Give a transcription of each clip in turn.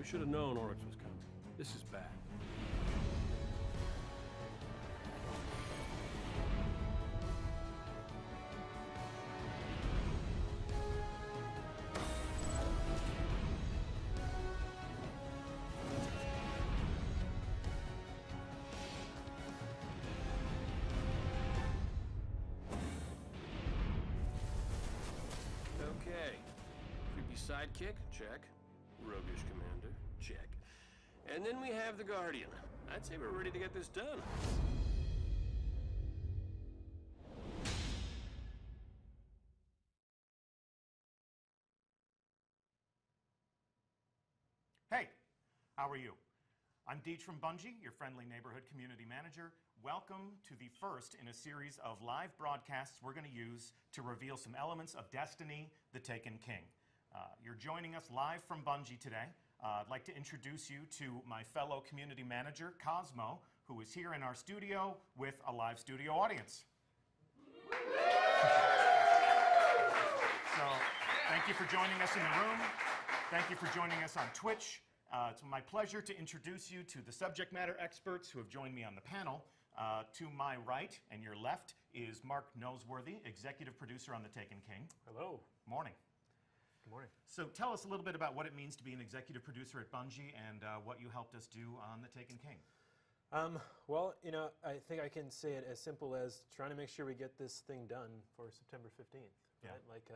should have known Oryx was coming. This is bad. Okay. Creepy sidekick? Check. Roguish commander? Check. And then we have the Guardian. I'd say we're ready to get this done. Hey, how are you? I'm Deej from Bungie, your friendly neighborhood community manager. Welcome to the first in a series of live broadcasts we're going to use to reveal some elements of Destiny: The Taken King. You're joining us live from Bungie today. I'd like to introduce you to my fellow community manager, Cosmo, who is here in our studio with a live studio audience. So, thank you for joining us in the room. Thank you for joining us on Twitch. It's my pleasure to introduce you to the subject matter experts who have joined me on the panel. To my right and your left is Mark Noseworthy, executive producer on The Taken King. Hello. Morning. Good morning. So tell us a little bit about what it means to be an executive producer at Bungie and what you helped us do on The Taken King. Well, you know, I think I can say it as simple as trying to make sure we get this thing done for September 15th. Yeah. Right?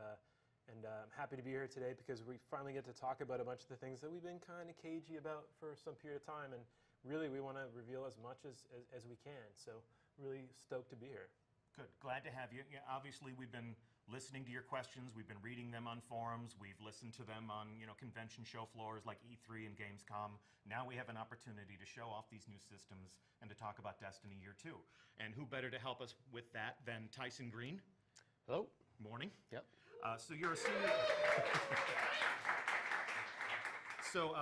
And I'm happy to be here today because we finally get to talk about a bunch of the things that we've been kind of cagey about for some period of time, and really we want to reveal as much as we can. So really stoked to be here. Good. Glad to have you. Yeah, obviously, we've been listening to your questions. We've been reading them on forums. We've listened to them on, convention show floors like E3 and Gamescom. Now we have an opportunity to show off these new systems and to talk about Destiny Year 2. And who better to help us with that than Tyson Green? Hello. Morning. Yep. So you're a senior... So,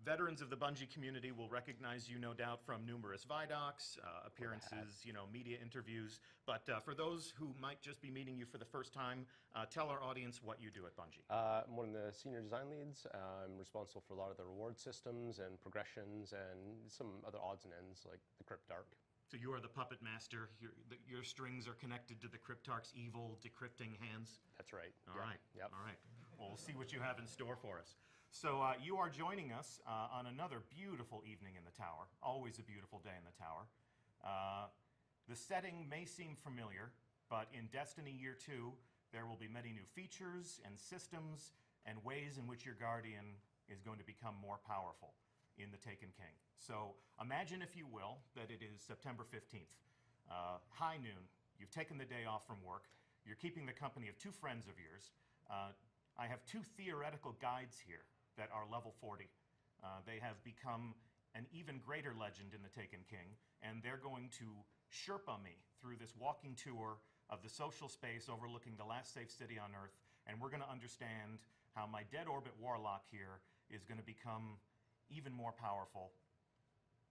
veterans of the Bungie community will recognize you, no doubt, from numerous Vidocs, appearances, media interviews. But for those who might just be meeting you for the first time, tell our audience what you do at Bungie. I'm one of the senior design leads. I'm responsible for a lot of the reward systems and progressions and some other odds and ends like the Cryptarch. So you are the puppet master. Your strings are connected to the Cryptarch's evil decrypting hands. That's right. All right. Yep. All right. Well, we'll see what you have in store for us. So you are joining us on another beautiful evening in the Tower. Always a beautiful day in the Tower. The setting may seem familiar, but in Destiny Year 2, there will be many new features and systems and ways in which your Guardian is going to become more powerful in The Taken King. So imagine, if you will, that it is September 15th. High noon. You've taken the day off from work. You're keeping the company of two friends of yours. I have two theoretical guides here that are level 40. They have become an even greater legend in The Taken King, and they're going to Sherpa me through this walking tour of the social space overlooking the last safe city on Earth, and we're going to understand how my dead orbit warlock here is going to become even more powerful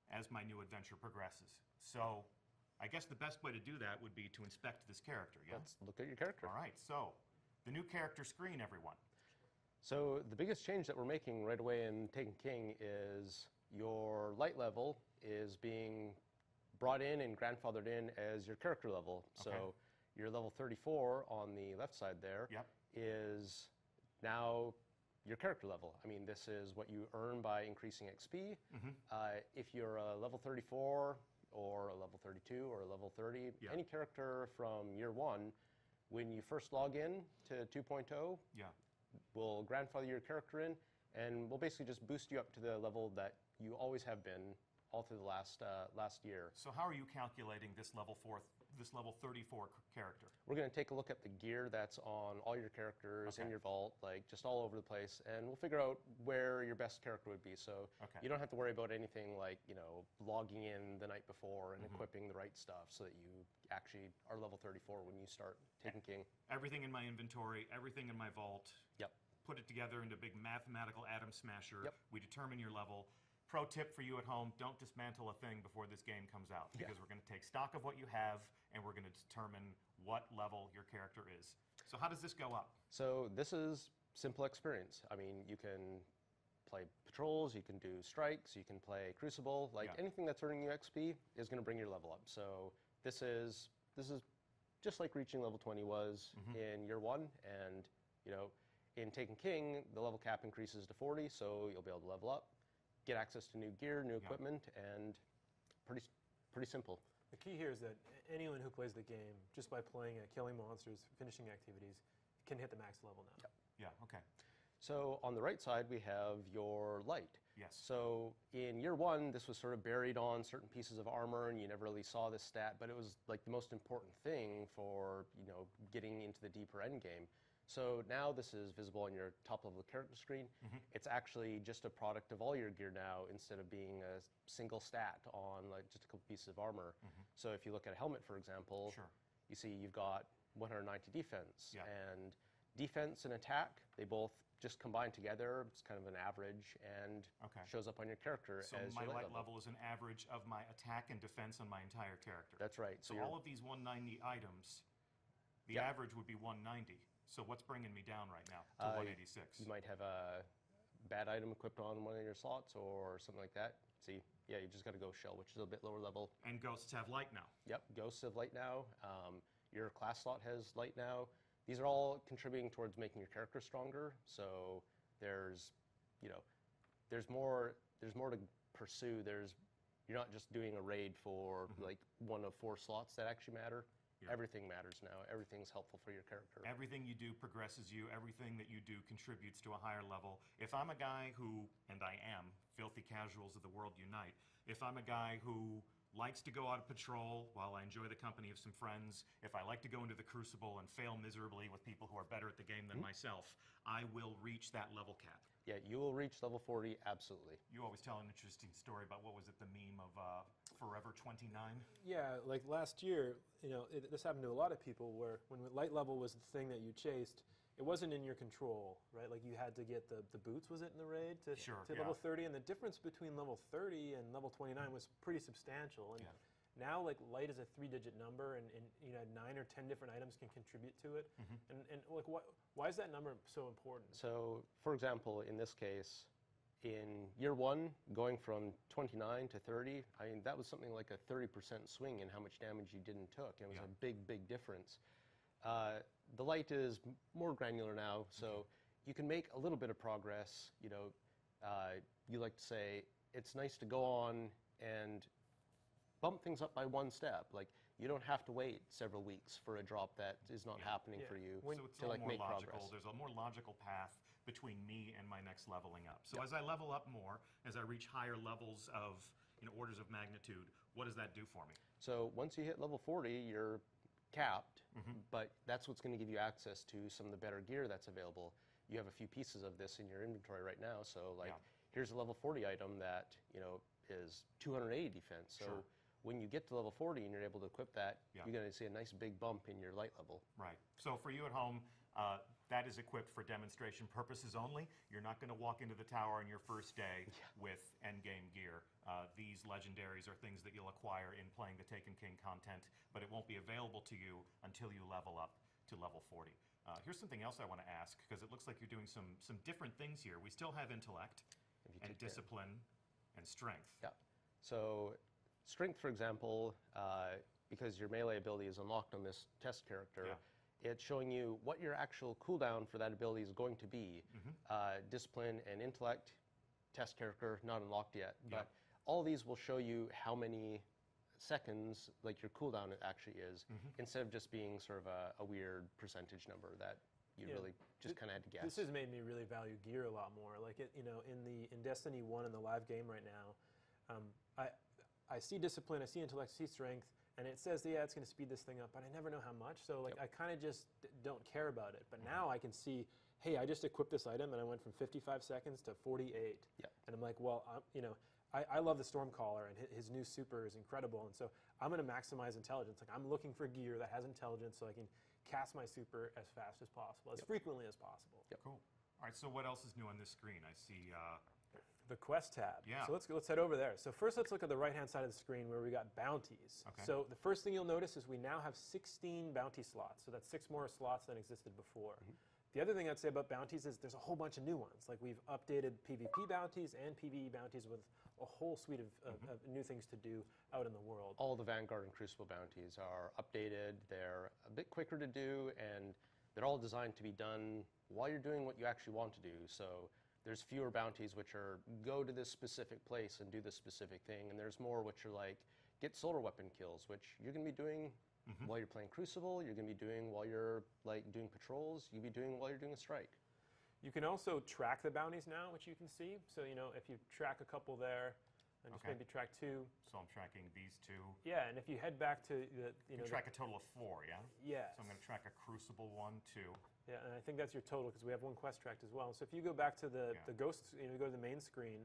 as my new adventure progresses. So I guess the best way to do that would be to inspect this character, yeah? Let's look at your character. All right, so the new character screen, everyone. So the biggest change that we're making right away in Taken King is your light level is being brought in and grandfathered in as your character level. Okay. So your level 34 on the left side there Yep. is now your character level. I mean, this is what you earn by increasing XP. If you're a level 34 or a level 32 or a level 30, Yeah. any character from year 1, when you first log in to 2.0, Yeah. we'll grandfather your character in, and we'll basically just boost you up to the level that you always have been all through the last year. So how are you calculating this level 34 character? We're going to take a look at the gear that's on all your characters in Okay. your vault, like just all over the place, and we'll figure out where your best character would be. So Okay. you don't have to worry about anything like, logging in the night before and equipping the right stuff so that you actually are level 34 when you start Taken King. Everything in my inventory, everything in my vault. Yep. Put it together into a big mathematical atom smasher. Yep. We determine your level. Pro tip for you at home, don't dismantle a thing before this game comes out, because Yeah. we're going to take stock of what you have, and we're going to determine what level your character is. So how does this go up? So this is simple experience. I mean, you can play patrols, you can do strikes, you can play Crucible. Like anything that's earning you XP is going to bring your level up. So this is just like reaching level 20 was in year 1, and you know, in Taken King, the level cap increases to 40, so you'll be able to level up, get access to new gear, new equipment, and pretty simple. The key here is that anyone who plays the game, just by playing killing monsters, finishing activities, can hit the max level now. Yeah, okay. So on the right side, we have your light. Yes. So in year 1, this was sort of buried on certain pieces of armor, and you never really saw this stat, but it was like the most important thing for, you know, getting into the deeper end game. So now this is visible on your top level character screen. It's actually just a product of all your gear now, instead of being a single stat on like just a couple pieces of armor. So if you look at a helmet, for example, you see you've got 190 defense, and defense and attack, they both just combine together. It's kind of an average, and shows up on your character so as my your light level is an average of my attack and defense on my entire character. That's right. So all of these 190 items, the average would be 190. So what's bringing me down right now to 186? You might have a bad item equipped on one of your slots or something like that. See, yeah, you just got to go shell, which is a bit lower level. And ghosts have light now. Yep, ghosts have light now. Your class slot has light now. These are all contributing towards making your character stronger. So there's, you know, there's more to pursue. You're not just doing a raid for like one of 4 slots that actually matter. Everything matters now. Everything's helpful for your character. Everything you do progresses you. Everything that you do contributes to a higher level. If I'm a guy who, and I am, filthy casuals of the world unite, if I'm a guy who likes to go out of patrol while I enjoy the company of some friends, if I like to go into the Crucible and fail miserably with people who are better at the game than myself, I will reach that level cap. Yeah, you will reach level 40, absolutely. You always tell an interesting story about, what was it, the meme of Forever 29? Yeah, like last year, you know, this happened to a lot of people where when light level was the thing that you chased, it wasn't in your control, right? Like you had to get the boots, was it, in the raid to level 30? And the difference between level 30 and level 29 was pretty substantial. And now, like, light is a 3-digit number, and you know, 9 or 10 different items can contribute to it. And like, why is that number so important? So, for example, in this case, in year 1, going from 29 to 30, I mean, that was something like a 30% swing in how much damage you did and took. It was a big difference. The light is more granular now, so you can make a little bit of progress. You know, you like to say, it's nice to go on and bump things up by 1 step. Like, you don't have to wait several weeks for a drop that is not happening for you so it's to like more make logical. progress. There's a more logical path between me and my next leveling up. So as I level up more, as I reach higher levels of, you know, orders of magnitude, what does that do for me? So once you hit level 40, you're capped, but that's what's going to give you access to some of the better gear that's available. You have a few pieces of this in your inventory right now, so like here's a level 40 item that, you know, is 280 defense. So when you get to level 40 and you're able to equip that, you're going to see a nice big bump in your light level. Right. So for you at home, that is equipped for demonstration purposes only. You're not going to walk into the tower on your first day with endgame gear. These legendaries are things that you'll acquire in playing the Taken King content, but it won't be available to you until you level up to level 40. Here's something else I want to ask, because it looks like you're doing some different things here. We still have intellect and discipline and strength. Yeah. So strength, for example, because your melee ability is unlocked on this test character, it's showing you what your actual cooldown for that ability is going to be. Discipline and intellect, test character, not unlocked yet. But all these will show you how many seconds like your cooldown actually is, instead of just being sort of a weird percentage number that you really just kind of had to guess. This has made me really value gear a lot more. Like, you know, in Destiny 1 in the live game right now, I see discipline, I see intellect, I see strength, and it says, yeah, it's going to speed this thing up, but I never know how much, so like I kind of just don't care about it. But now I can see, hey, I just equipped this item, and I went from 55 seconds to 48. And I'm like, well, you know, I love the Stormcaller, and his new super is incredible, and so I'm going to maximize intelligence. Like, I'm looking for gear that has intelligence so I can cast my super as fast as possible, as frequently as possible. Cool. All right, so what else is new on this screen? I see... the quest tab. Yeah. So let's head over there. So first let's look at the right-hand side of the screen where we got bounties. So the first thing you'll notice is we now have 16 bounty slots. So that's 6 more slots than existed before. The other thing I'd say about bounties is there's a whole bunch of new ones. Like we've updated PvP bounties and PvE bounties with a whole suite of new things to do out in the world. All the Vanguard and Crucible bounties are updated. They're a bit quicker to do, and they're all designed to be done while you're doing what you actually want to do. So there's fewer bounties which are go to this specific place and do this specific thing, and there's more which are like get solar weapon kills, which you're going to be doing while you're playing Crucible, you're going to be doing while you're like doing patrols, you'll be doing while you're doing a strike. You can also track the bounties now, which you can see. So, you know, if you track a couple there, and just maybe track 2. So I'm tracking these 2. Yeah, and if you head back to the, you know, track a total of 4, yeah? Yes. So I'm going to track a Crucible 1, 2. Yeah, and I think that's your total because we have 1 quest tracked as well. So if you go back to the ghost, you know, go to the main screen,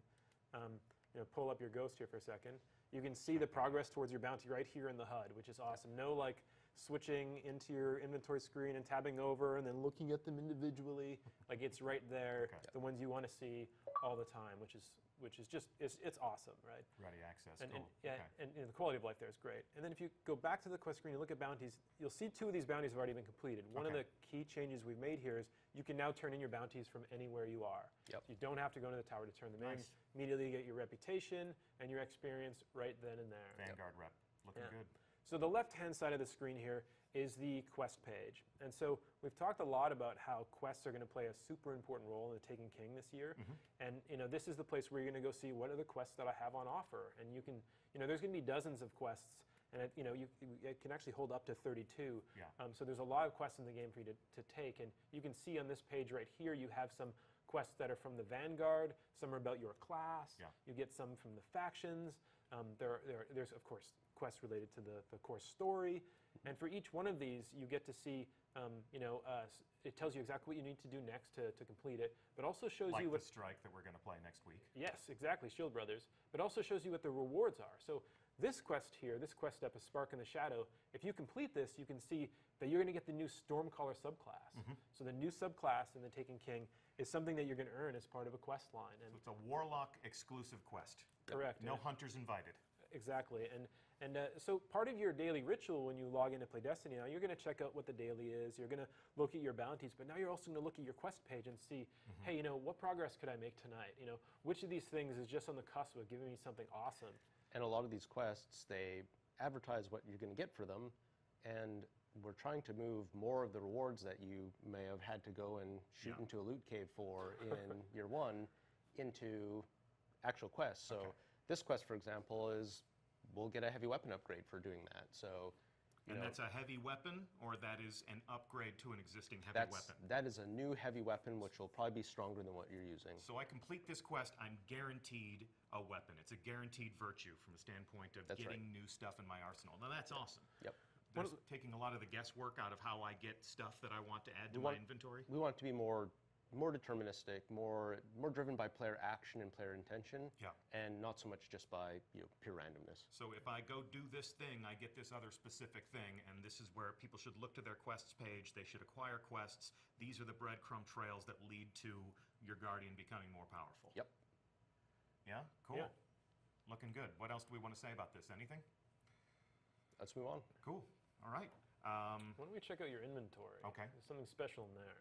you know, pull up your ghost here for a second. You can see the progress towards your bounty right here in the HUD, which is awesome. No like switching into your inventory screen and tabbing over and then looking at them individually. Like it's right there, the ones you want to see all the time, which is just it's awesome, right? Ready access. And, cool. and the quality of life there is great. And then if you go back to the quest screen and look at bounties, you'll see 2 of these bounties have already been completed. One of the key changes we've made here is you can now turn in your bounties from anywhere you are. Yep. So you don't have to go to the tower to turn them in. Immediately get your reputation and your experience right then and there. Vanguard rep. Looking good. So the left-hand side of the screen here is the quest page. And so we've talked a lot about how quests are going to play a super important role in the Taken King this year. And you know, this is the place where you're going to go see what are the quests that I have on offer. And you can, you know, there's going to be dozens of quests. And it, you know, it can actually hold up to 32. Yeah. So there's a lot of quests in the game for you to take. And you can see on this page right here, you have some quests that are from the Vanguard. Some are about your class. Yeah. You get some from the factions. There's, of course, quests related to the core story. And for each one of these, you get to see, you know, it tells you exactly what you need to do next to complete it, but also shows like you what the strike that we're going to play next week. Yes, exactly, Shield Brothers. But also shows you what the rewards are. So this quest here, this quest step is Spark in the Shadow. If you complete this, you can see that you're going to get the new Stormcaller subclass. So the new subclass in the Taken King is something that you're going to earn as part of a quest line. And So it's a Warlock exclusive quest. correct. No hunters invited. Exactly. And so part of your daily ritual when you log in to play Destiny now, you're going to check out what the daily is. You're going to look at your bounties, but now you're also going to look at your quest page and see, hey, you know, what progress could I make tonight? You know, which of these things is just on the cusp of giving me something awesome? And a lot of these quests, they advertise what you're going to get for them, and we're trying to move more of the rewards that you may have had to go and shoot into a loot cave for in year 1 into actual quests. So this quest, for example, is we'll get a heavy weapon upgrade for doing that. So, And that's a heavy weapon, or that is an upgrade to an existing heavy weapon? That is a new heavy weapon, which will probably be stronger than what you're using. So I complete this quest, I'm guaranteed a weapon. It's a guaranteed virtue from the standpoint of getting new stuff in my arsenal. Now that's awesome. Yep. There's taking a lot of the guesswork out of how I get stuff that I want to add to my inventory. We want it to be more deterministic, more driven by player action and player intention, and not so much just by pure randomness. So if I go do this thing, I get this other specific thing, and this is where people should look to their quests page. They should acquire quests. These are the breadcrumb trails that lead to your Guardian becoming more powerful. Yep. Yeah? Cool. Yeah. Looking good. What else do we want to say about this? Anything? Let's move on. Cool. All right. Why don't we check out your inventory? Okay. There's something special in there.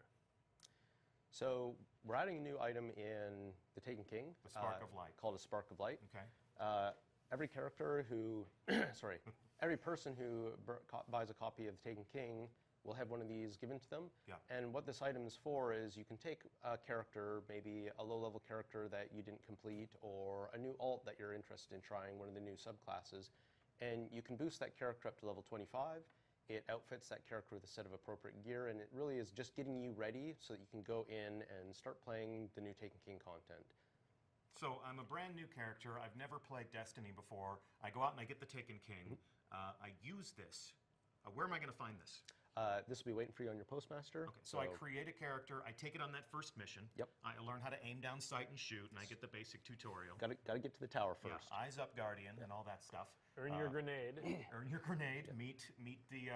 So we're adding a new item in the Taken King. The Spark of Light. Called a Spark of Light. Okay. Every character who, every person who buys a copy of the Taken King will have one of these given to them. Yeah. And what this item is for is you can take a character, maybe a low-level character that you didn't complete, or a new alt that you're interested in trying, one of the new subclasses, and you can boost that character up to level 25. It outfits that character with a set of appropriate gear, and it really is just getting you ready so that you can go in and start playing the new Taken King content. So I'm a brand new character. I've never played Destiny before. I go out and I get the Taken King. I use this. Where am I going to find this? This will be waiting for you on your postmaster. Okay, so I create a character. I take it on that first mission. Yep. I learn how to aim down sight and shoot, and I get the basic tutorial. Got to get to the tower Yeah, first. eyes up, Guardian, and all that stuff. Earn your grenade. Earn your grenade. Meet the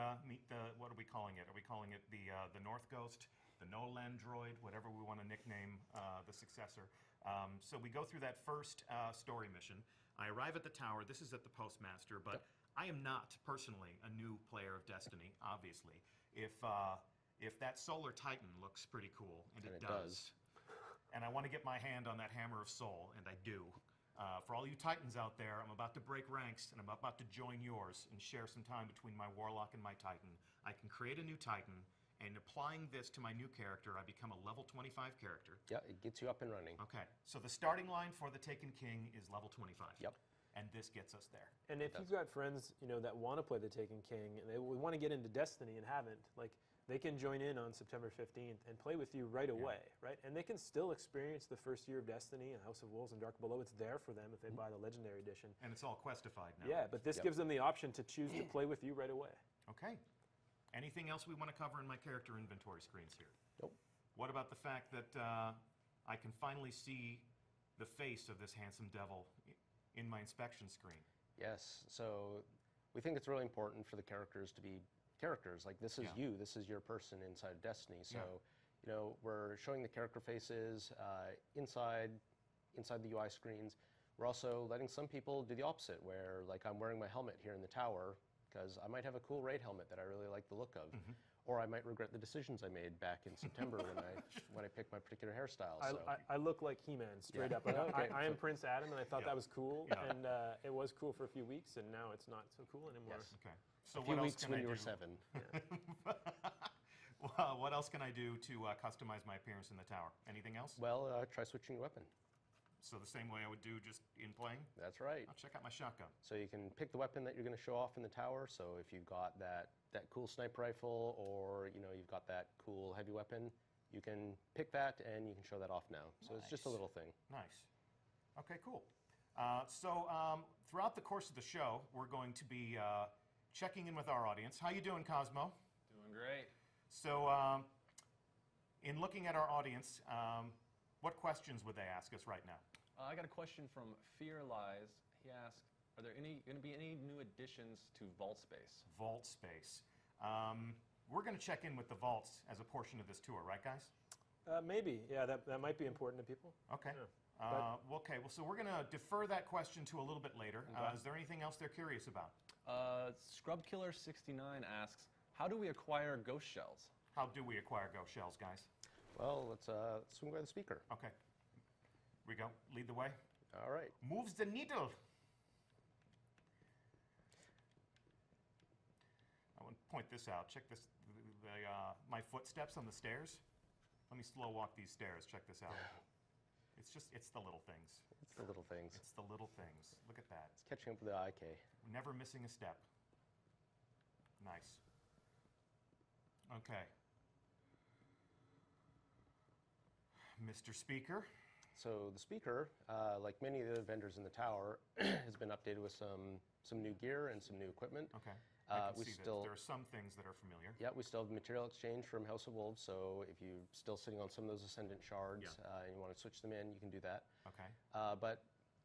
what are we calling it? Are we calling it the North Ghost, the Null Android, whatever we want to nickname the successor? So we go through that first story mission. I arrive at the tower. This is at the postmaster, but I am not personally a new player of Destiny. Obviously, if if that Solar Titan looks pretty cool, and it does. And I want to get my hand on that Hammer of Soul, and I do. For all you Titans out there, I'm about to break ranks, and I'm about to join yours and share some time between my Warlock and my Titan. I can create a new Titan, and applying this to my new character, I become a level 25 character. Yeah, it gets you up and running. Okay, so the starting line for the Taken King is level 25. Yep. And this gets us there. And if you've got friends, that want to play the Taken King and they want to get into Destiny and haven't, like, they can join in on September 15th and play with you right away, right? And they can still experience the first year of Destiny and House of Wolves and Dark Below. It's there for them if they buy the Legendary Edition. And it's all questified now. Yeah, but this gives them the option to choose to play with you right away. Okay. Anything else we want to cover in my character inventory screens here? Nope. What about the fact that I can finally see the face of this handsome devil in my inspection screen? Yes, so we think it's really important for the characters to be characters. Like, this is you, this is your person inside of Destiny. So, we're showing the character faces inside the UI screens. We're also letting some people do the opposite, where, like, I'm wearing my helmet here in the tower because I might have a cool raid helmet that I really like the look of. Or I might regret the decisions I made back in September when I picked my particular hairstyle. I look like He-Man, straight up. I am Prince Adam, and I thought that was cool. And it was cool for a few weeks, and now it's not so cool anymore. Yes. Okay. So a few what weeks else can when I you were do? 7. Well, what else can I do to customize my appearance in the tower? Anything else? Well, try switching your weapon. So the same way I would do just in playing? That's right. I'll check out my shotgun. So you can pick the weapon that you're going to show off in the tower. So if you've got that cool sniper rifle, or you've got that cool heavy weapon, you can pick that and you can show that off now. So it's just a little thing. Nice. Okay, cool. Throughout the course of the show, we're going to be checking in with our audience. How you doing, Cosmo? Doing great. So, in looking at our audience, what questions would they ask us right now? I got a question from Fear Lies. He asked, are there going to be any new additions to Vault Space? Vault Space. We're going to check in with the vaults as a portion of this tour, right, guys? Maybe. Yeah, that might be important to people. Okay. Yeah. Okay, well, so we're going to defer that question to a little bit later. Okay. Is there anything else they're curious about? Scrubkiller69 asks, how do we acquire ghost shells? How do we acquire ghost shells, guys? Well, let's swing by the speaker. Okay. We go. Lead the way. All right. Moves the needle. I want to point this out. Check this. My footsteps on the stairs. Let me slow walk these stairs. Check this out. It's the little things. It's the little things. It's the little things. Look at that. It's catching up with the IK. Never missing a step. Nice. Okay. Mr. Speaker. So the speaker, like many of the vendors in the tower, has been updated with some new gear and some new equipment. Okay. I can we see still, that. There are some things that are familiar. Yeah, we still have material exchange from House of Wolves, so if you're still sitting on some of those Ascendant shards and you want to switch them in, you can do that. Okay. But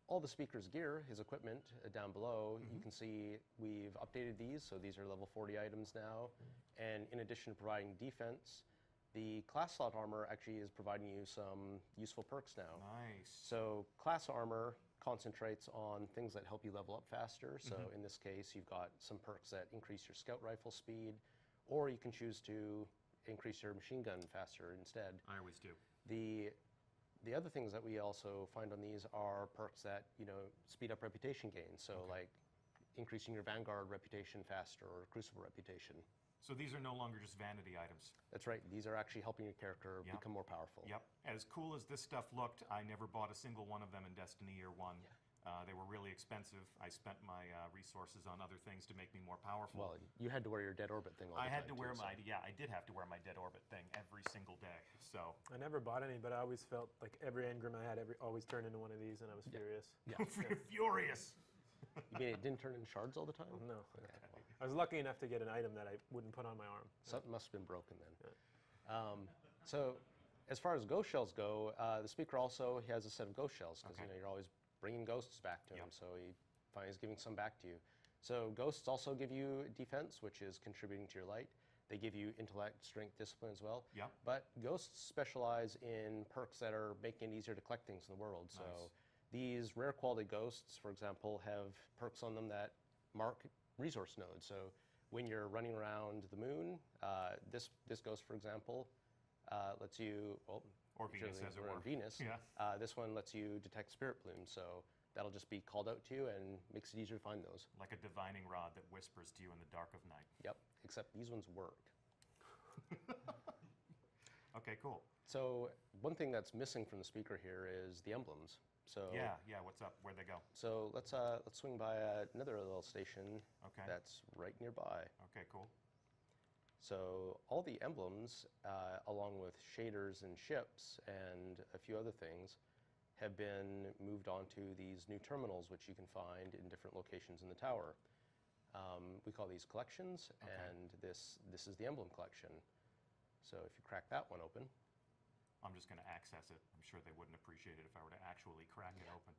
all the speaker's gear, his equipment down below, you can see we've updated these, so these are level 40 items now. And in addition to providing defense, the class slot armor actually is providing you some useful perks now. Nice. So class armor concentrates on things that help you level up faster. So in this case, you've got some perks that increase your scout rifle speed, or you can choose to increase your machine gun faster instead. I always do. The other things that we also find on these are perks that speed up reputation gains. So like increasing your Vanguard reputation faster or Crucible reputation. So these are no longer just vanity items. That's right. These are actually helping your character become more powerful. Yep. As cool as this stuff looked, I never bought a single one of them in Destiny Year 1. They were really expensive. I spent my resources on other things to make me more powerful. Well, you had to wear your Dead Orbit thing all the time. I had to wear too, my, I did have to wear my Dead Orbit thing every single day. So I never bought any, but I always felt like every engram I had always turned into one of these, and I was furious. furious. You mean it didn't turn into shards all the time? No. Okay, well, I was lucky enough to get an item that I wouldn't put on my arm. something must have been broken then. So as far as ghost shells go, the speaker also has a set of ghost shells because you're always bringing ghosts back to him, so he finally is giving some back to you. So ghosts also give you defense, which is contributing to your light. They give you intellect, strength, discipline as well. Yep. But ghosts specialize in perks that are making it easier to collect things in the world. Nice. So these rare quality ghosts, for example, have perks on them that mark resource nodes. So when you're running around the moon, this goes, for example, lets you, well, Or Venus, usually as it we're on were. Venus. Yeah. This one lets you detect spirit plumes, so that'll just be called out to you and makes it easier to find those. Like a divining rod that whispers to you in the dark of night. Yep, except these ones work. Okay, cool. So one thing that's missing from the speaker here is the emblems. So Yeah, what's up? Where'd they go? So let's swing by another little station Okay. that's right nearby. Okay, cool. So all the emblems, along with shaders and ships and a few other things, have been moved onto these new terminals, which you can find in different locations in the tower. We call these collections, Okay. and this is the emblem collection. So if you crack that one open, I'm just going to access it. I'm sure they wouldn't appreciate it if I were to actually crack it open.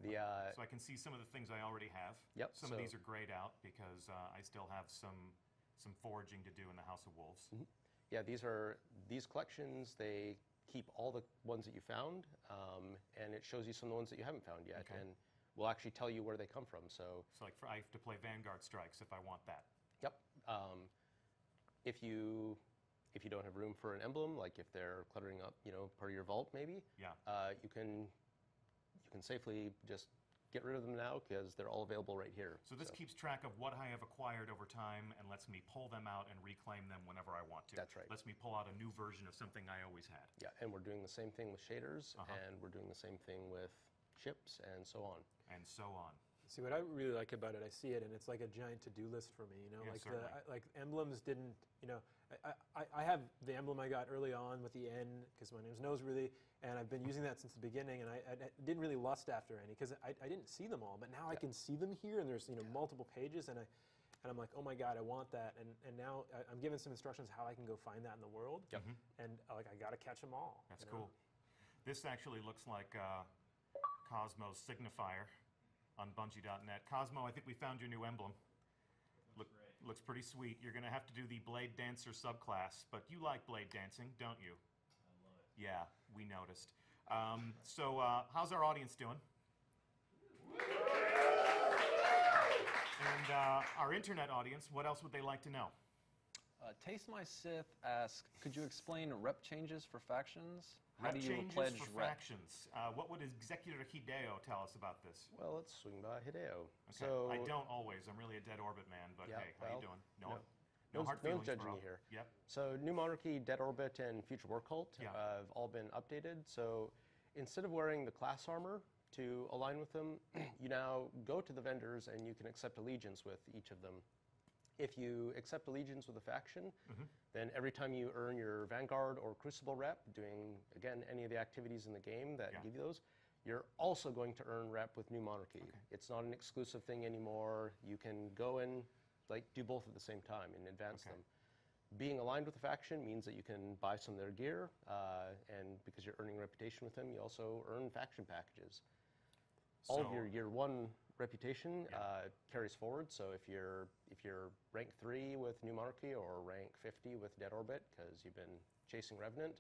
the So I can see some of the things I already have. Yep, Some of so- these are grayed out because I still have some foraging to do in the House of Wolves. yeah, these collections. They keep all the ones that you found, and it shows you some of the ones that you haven't found yet, Okay. and will actually tell you where they come from. So So like I have to play Vanguard strikes if I want that. yep. If you don't have room for an emblem, like if they're cluttering up, part of your vault, maybe, Yeah. you can safely just get rid of them now because they're all available right here. So this keeps track of what I have acquired over time and lets me pull them out and reclaim them whenever I want to. That's right. Lets me pull out a new version of something I always had. Yeah, and we're doing the same thing with shaders, Uh-huh. and we're doing the same thing with ships and so on. And so on. See, what I really like about it, I see it, and it's like a giant to-do list for me. Yeah, Like certainly. like emblems didn't. I have the emblem I got early on with the N because my name's Nose really, and I've been using that since the beginning. And I didn't really lust after any because I didn't see them all, but now I Yeah. can see them here, and there's multiple pages, and I'm like, oh my god, I want that, and now I'm given some instructions how I can go find that in the world. Yep. And like I got to catch them all. That's cool. This actually looks like Cosmo's signifier on Bungie.net. Cosmo, I think we found your new emblem. Looks pretty sweet. You're going to have to do the Blade Dancer subclass, but you like blade dancing, don't you? I love it. Yeah, we noticed. So how's our audience doing? And our internet audience, what else would they like to know? Taste My Sith asks, could you explain rep changes for factions? How Rep do you changes pledge for rep? factions. What would Executor Hideo tell us about this? Well, let's swing by Hideo. Okay. So I don't always. I'm really a dead orbit man, but Yeah, hey, how well, you doing? no No one's- hard no one's feelings, judging bro. you here. Yep. So New Monarchy, Dead Orbit, and Future War Cult Yeah. have all been updated. So instead of wearing the class armor to align with them, you now go to the vendors and you can accept allegiance with each of them. If you accept allegiance with a faction, then every time you earn your Vanguard or Crucible rep, doing, again, any of the activities in the game that Yeah. give you those, you're also going to earn rep with New Monarchy. Okay. It's not an exclusive thing anymore. You can go and do both at the same time and advance Okay. them. Being aligned with a faction means that you can buy some of their gear, and because you're earning reputation with them, you also earn faction packages. All of So- your year one reputation Yeah. carries forward. So if you're rank 3 with New Monarchy or rank 50 with Dead Orbit because you've been chasing Revenant,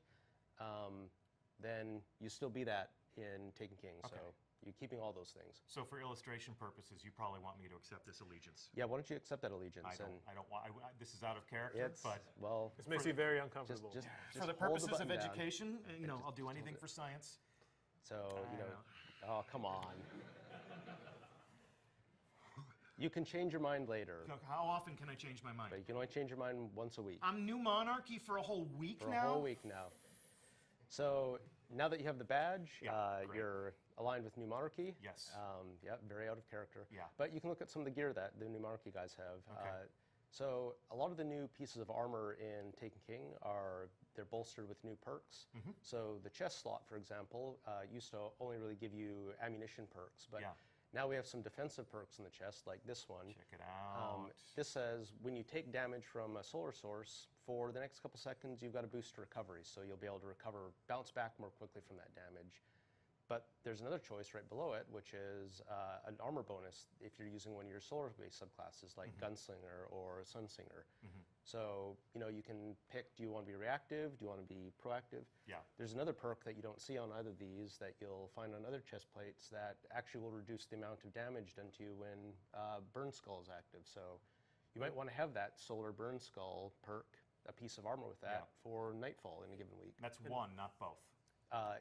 then you still be that in Taken King. Okay. So you're keeping all those things. So for illustration purposes, you probably want me to accept this allegiance. Yeah, why don't you accept that allegiance? I don't want. This is out of character, It's but well, This makes me very uncomfortable. just for the hold purposes button of down. education, I'll do just anything hold for science. So I know. oh come on. You can change your mind later, Look, how often can I change my mind? but you can only change your mind once a week. I'm New Monarchy for a whole week For now. a whole week now. So now that you have the badge, Yeah, great. you're aligned with New Monarchy. Yes. Yeah, very out of character. Yeah. But you can look at some of the gear that the New Monarchy guys have. Okay. So a lot of the new pieces of armor in Taken King they're bolstered with new perks. Mm-hmm. So the chest slot, for example, used to only really give you ammunition perks, but Yeah. now we have some defensive perks in the chest, like this one. Check it out. This says when you take damage from a solar source, for the next couple seconds, you've got a boost to recovery, so you'll be able to bounce back more quickly from that damage. But there's another choice right below it, which is an armor bonus if you're using one of your solar-based subclasses, like Gunslinger or Sunsinger. So, you can pick, do you want to be reactive? Do you want to be proactive? Yeah. There's another perk that you don't see on either of these that you'll find on other chest plates that actually will reduce the amount of damage done to you when Burn Skull is active. So you might want to have that solar burn skull perk, a piece of armor with that for Nightfall in a given week. That's one, not both.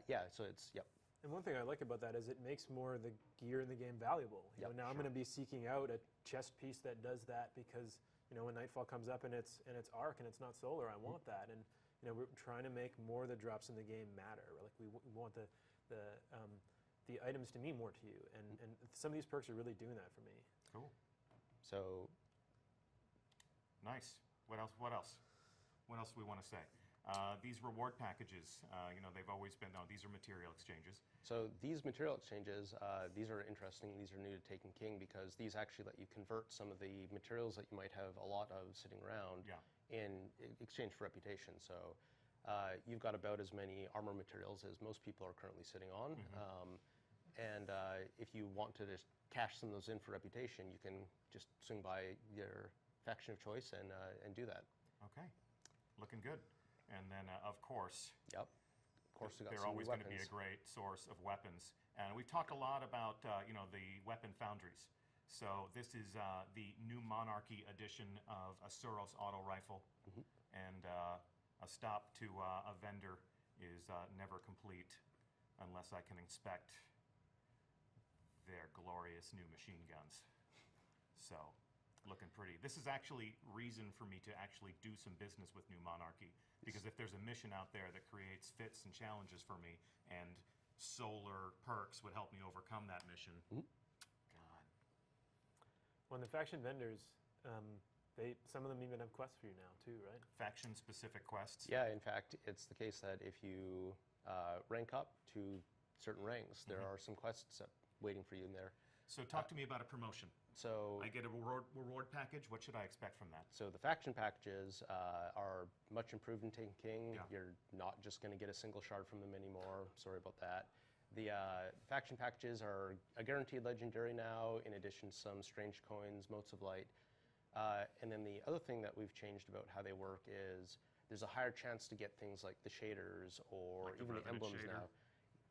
Yeah, so it's, yep. And one thing I like about that is it makes more of the gear in the game valuable. You know, now I'm going to be seeking out a chest piece that does that because, you know, when Nightfall comes up and it's arc and it's not solar, I want that. And, you know, we're trying to make more of the drops in the game matter. Like we want the items to mean more to you. And some of these perks are really doing that for me. Cool. So nice. What else? What else? What else do we want to say? These reward packages, you know, they've always been, no, these are material exchanges. So these material exchanges, these are interesting. These are new to Taken King because these actually let you convert some of the materials that you might have a lot of sitting around in exchange for reputation. So you've got about as many armor materials as most people are currently sitting on. And if you want to just cash some of those in for reputation, you can just swing by your faction of choice and do that. Okay, looking good. And then, of course, of course, they're always going to be a great source of weapons. And we've talked a lot about, you know, the weapon foundries. So this is the new Monarchy edition of a Suros auto rifle. And a stop to a vendor is never complete unless I can inspect their glorious new machine guns. So, looking pretty. This is actually reason for me to actually do some business with New Monarchy, because if there's a mission out there that creates fits and challenges for me, and solar perks would help me overcome that mission, God. Well, the faction vendors, some of them even have quests for you now too, right? Faction-specific quests? Yeah, in fact, it's the case that if you rank up to certain ranks, there are some quests waiting for you in there. So talk to me about a promotion. So I get a reward package. What should I expect from that? So the faction packages are much improved in Taken King. You're not just going to get a single shard from them anymore. Sorry about that. The faction packages are a guaranteed legendary now, in addition to some strange coins, motes of light. And then the other thing that we've changed about how they work is there's a higher chance to get things like the shaders or Like the even the Revenant emblems shader. now.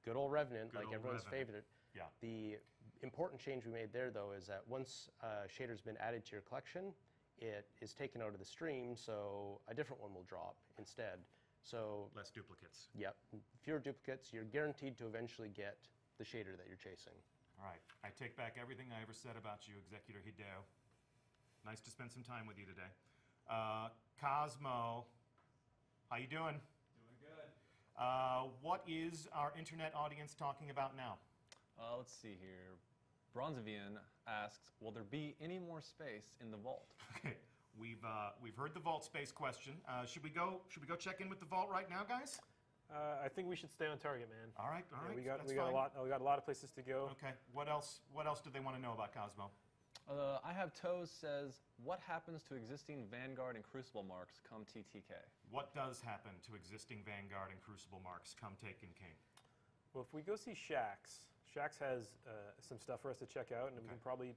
Good old Revenant, Good like old everyone's Revenant. favorite. Yeah. The important change we made there, though, is that once a shader's been added to your collection, it is taken out of the stream, so a different one will drop instead. So Less duplicates. Yep, fewer duplicates. You're guaranteed to eventually get the shader that you're chasing. All right. I take back everything I ever said about you, Executor Hideo. Nice to spend some time with you today. Cosmo, how you doing? Doing good. What is our internet audience talking about now? Let's see here. Bronzevian asks, will there be any more space in the vault? Okay, we've heard the vault space question. Should we go check in with the vault right now, guys? I think we should stay on target, man. All right. Yeah, we that's got fine. we got a lot of places to go. Okay. What else do they want to know about Cosmo? I have Toes says, what happens to existing Vanguard and Crucible marks come TTK? What does happen to existing Vanguard and Crucible marks come Taken King? Well, if we go see Shax has some stuff for us to check out, and we can probably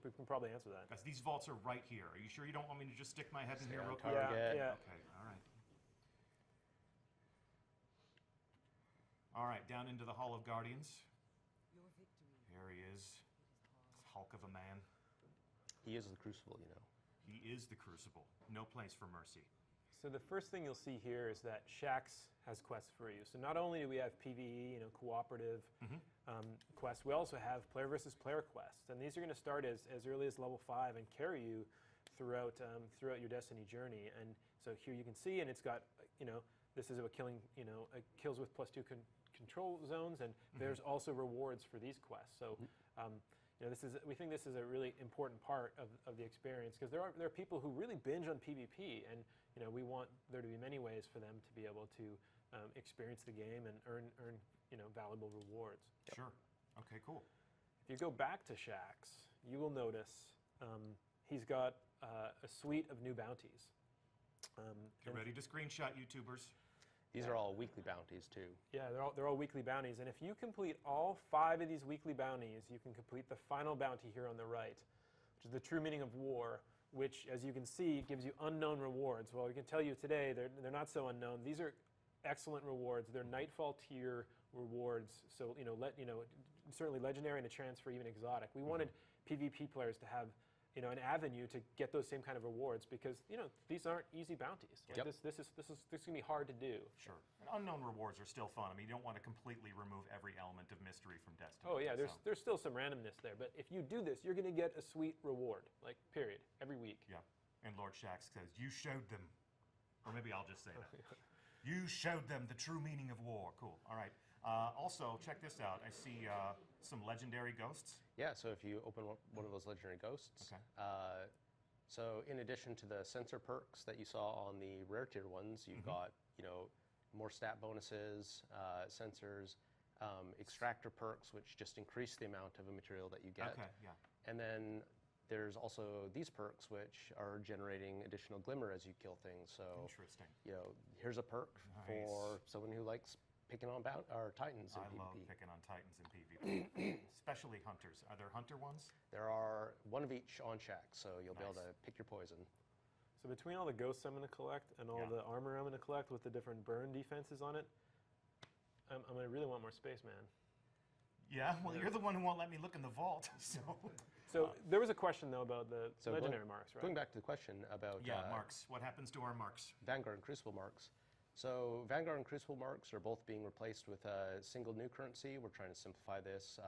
answer that. Guys, these vaults are right here. Are you sure you don't want me to just stick my head in here real quick? Yeah. Okay, all right. All right, down into the Hall of Guardians. There he is. This hulk of a man. He is the Crucible, you know. He is the Crucible. No place for mercy. So the first thing you'll see here is that Shax has quests for you. So not only do we have PvE, cooperative quests, we also have player versus player quests, and these are going to start as early as level 5 and carry you throughout your Destiny journey. And so here you can see, and it's got this is about killing kills with +2 control zones, and there's also rewards for these quests. So. We think this is a really important part of the experience, because there are people who really binge on PvP, and we want there to be many ways for them to be able to experience the game and earn valuable rewards. Sure. Okay, cool. If you go back to Shax, you will notice he's got a suite of new bounties. Get ready to screenshot, YouTubers. These are all weekly bounties, too. Yeah, they're all weekly bounties. And if you complete all 5 of these weekly bounties, you can complete the final bounty here on the right, which is the true meaning of war, which, as you can see, gives you unknown rewards. Well, we can tell you today they're not so unknown. These are excellent rewards. They're Nightfall tier rewards. So, certainly legendary and a chance for even exotic. We wanted PvP players to have, an avenue to get those same kind of rewards because these aren't easy bounties. Like Yep. This is gonna be hard to do. Sure. And unknown rewards are still fun. I mean, you don't want to completely remove every element of mystery from Destiny. Oh yeah, so- there's still some randomness there, but if you do this, you're gonna get a sweet reward, like period, every week. Yeah. And Lord Shaxx says, "You showed them," or maybe I'll just say that. You showed them the true meaning of war. Cool. All right. Also, check this out. I see some legendary ghosts. Yeah, so if you open one of those legendary ghosts, Okay. so in addition to the sensor perks that you saw on the rare tier ones, you've got more stat bonuses, sensors, extractor perks, which just increase the amount of a material that you get. Okay. Yeah. And then there's also these perks, which are generating additional glimmer as you kill things. So Interesting. here's a perk Nice. for someone who likes picking on Titans in I PvP. love picking on Titans in PvP, especially hunters. Are there hunter ones? There are one of each on Shaxx, so you'll be able Nice. to pick your poison. So between all the ghosts I'm gonna collect and all Yeah. the armor I'm gonna collect with the different burn defenses on it, I'm gonna really want more space, man. Yeah. Well, you're the one who won't let me look in the vault. So there was a question though about the So legendary marks, right? Going back to the question about marks. What happens to our marks? Vanguard and Crucible marks. So Vanguard and Crucible marks are both being replaced with a single new currency. We're trying to simplify this,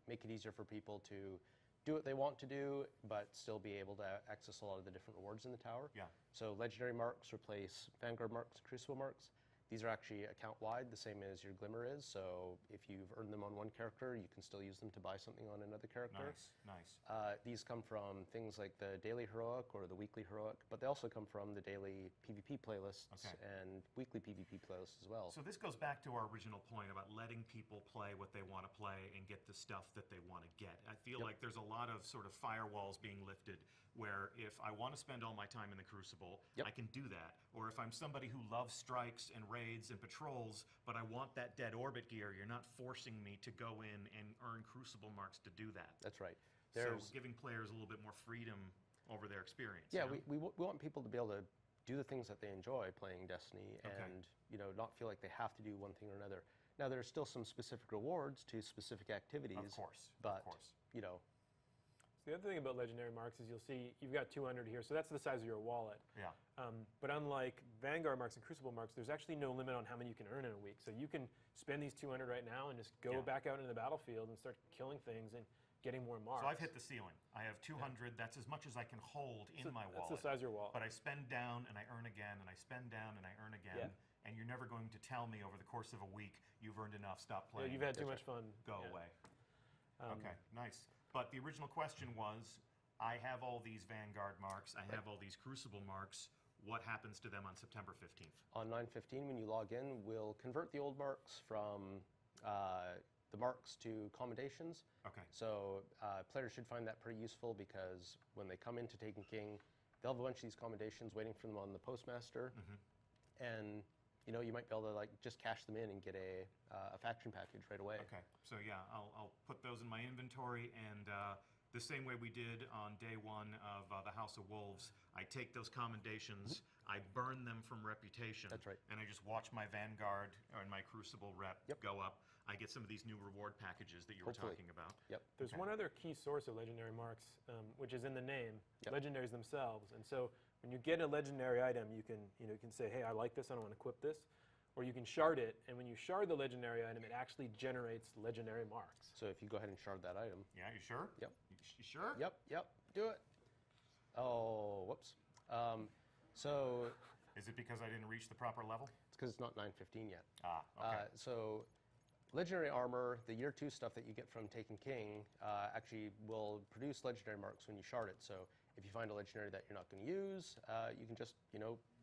make it easier for people to do what they want to do, but still be able to access a lot of the different rewards in the tower. Yeah. So legendary marks replace Vanguard marks and Crucible marks. These are actually account-wide, the same as your Glimmer is. So if you've earned them on one character, you can still use them to buy something on another character. Nice. Nice. These come from things like the daily heroic or the weekly heroic, but they also come from the daily PvP playlists and weekly PvP playlists as well. So this goes back to our original point about letting people play what they want to play and get the stuff that they want to get. I feel like there's a lot of sort of firewalls being lifted where if I want to spend all my time in the Crucible, I can do that. Or if I'm somebody who loves strikes and raids and patrols, but I want that dead orbit gear, you're not forcing me to go in and earn Crucible marks to do that. That's right. So giving players a little bit more freedom over their experience. Yeah, we want people to be able to do the things that they enjoy playing Destiny and not feel like they have to do one thing or another. Now, there's still some specific rewards to specific activities. Of course. But, The other thing about legendary marks is you'll see you've got 200 here, so that's the size of your wallet. Yeah. But unlike Vanguard marks and Crucible marks, there's actually no limit on how many you can earn in a week. So you can spend these 200 right now and just go back out into the battlefield and start killing things and getting more marks. So I've hit the ceiling. I have 200. That's as much as I can hold in my wallet. That's the size of your wallet. But I spend down and I earn again, and I spend down and I earn again. And you're never going to tell me over the course of a week you've earned enough. Stop playing. You've had too much fun. Go away. Okay, nice. But the original question was, I have all these Vanguard marks. I have all these Crucible marks. What happens to them on September 15th? On 9/15, when you log in, we'll convert the old marks from the marks to commendations. Okay. So players should find that pretty useful because when they come into Taken King, they'll have a bunch of these commendations waiting for them on the postmaster, and you might be able to just cash them in and get a faction package right away. Okay. So yeah, I'll put those in my inventory, and the same way we did on day one of the House of Wolves, I take those commendations, I burn them from reputation. That's right. And I just watch my Vanguard or my Crucible rep go up. I get some of these new reward packages that you were talking about. Yep. There's one other key source of legendary marks, which is in the name, legendaries themselves. And so when you get a legendary item, you can say, hey, I like this, I don't want to equip this. Or you can shard it, and when you shard the legendary item, it actually generates legendary marks. So if you go ahead and shard that item. Yeah, you sure? Yep. You sure? Yep, do it. Oh, whoops. So Is it because I didn't reach the proper level? it's because it's not 9/15 yet. Ah, okay. So legendary armor, the year 2 stuff that you get from Taken King, actually will produce legendary marks when you shard it. So if you find a legendary that you're not going to use, you can just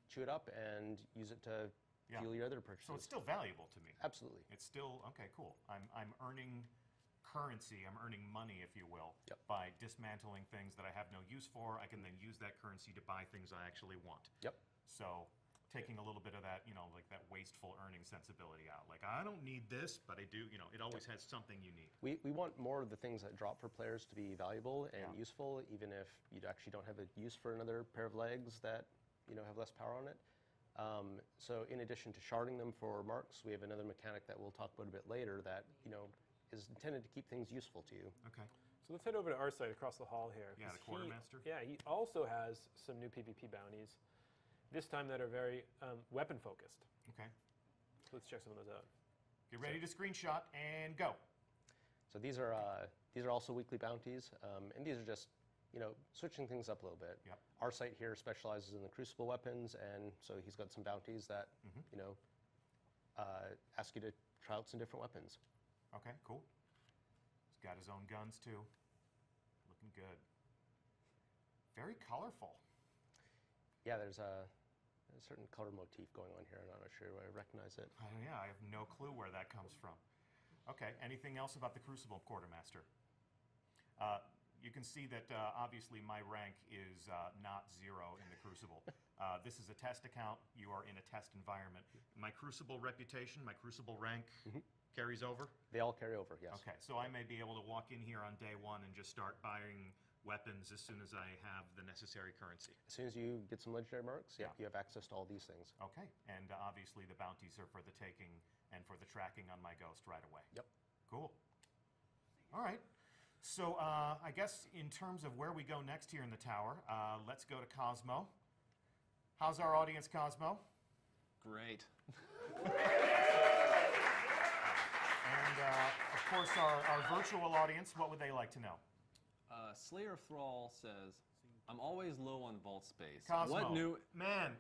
chew it up and use it to fuel your other purchases. So it's still valuable to me. Absolutely. It's still, okay, cool. I'm earning currency, I'm earning money, if you will, Yep. by dismantling things that I have no use for. I can then use that currency to buy things I actually want. Yep. So taking a little bit of that, like that wasteful earning sensibility out. Like, I don't need this, but I do, it always has something you need. We want more of the things that drop for players to be valuable and useful, even if you actually don't have a use for another pair of legs that have less power on it. So in addition to sharding them for marks, we have another mechanic that we'll talk about a bit later that is intended to keep things useful to you. Okay. So let's head over to our site across the hall here. Yeah, 'cause the quartermaster. He also has some new PvP bounties, this time that are very weapon focused. Okay. So let's check some of those out. Get ready to screenshot and go. So these are also weekly bounties, and these are just, switching things up a little bit. Yep. Our site here specializes in the Crucible weapons, and so he's got some bounties that, ask you to try out some different weapons. Okay, cool. He's got his own guns too. Looking good. Very colorful. Yeah, there's a certain color motif going on here. I'm not sure where I recognize it. Yeah, I have no clue where that comes from. Okay, anything else about the Crucible quartermaster? You can see that obviously my rank is not 0 in the Crucible. This is a test account. You are in a test environment. My Crucible reputation, my Crucible rank carries over? They all carry over, yes. Okay, so I may be able to walk in here on day 1 and just start buying weapons as soon as I have the necessary currency. As soon as you get some legendary marks, Yeah. you have access to all these things. Okay, and obviously the bounties are for the taking and for the tracking on my ghost right away. Yep. Cool. All right. So I guess in terms of where we go next here in the tower, let's go to Cosmo. How's our audience, Cosmo? Great. And of course, our virtual audience, what would they like to know? Slayer of Thrall says, I'm always low on vault space. Cosmo, What new... man,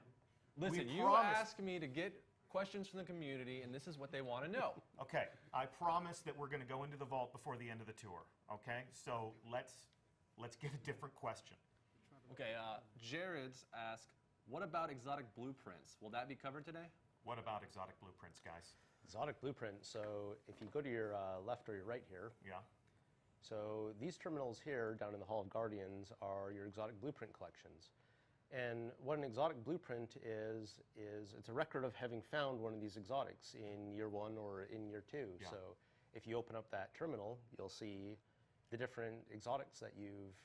Listen, we you promised- asked me to get questions from the community, and this is what they want to know. Okay, I promise that we're going to go into the vault before the end of the tour. Okay, so let's get a different question. Okay, Jared's asked, what about exotic blueprints? Will that be covered today? What about exotic blueprints, guys? Exotic blueprint. So if you go to your left or your right here, Yeah. so these terminals here down in the Hall of Guardians are your exotic blueprint collections. And what an exotic blueprint is it's a record of having found one of these exotics in year 1 or in year 2. Yeah. So if you open up that terminal, you'll see the different exotics that you've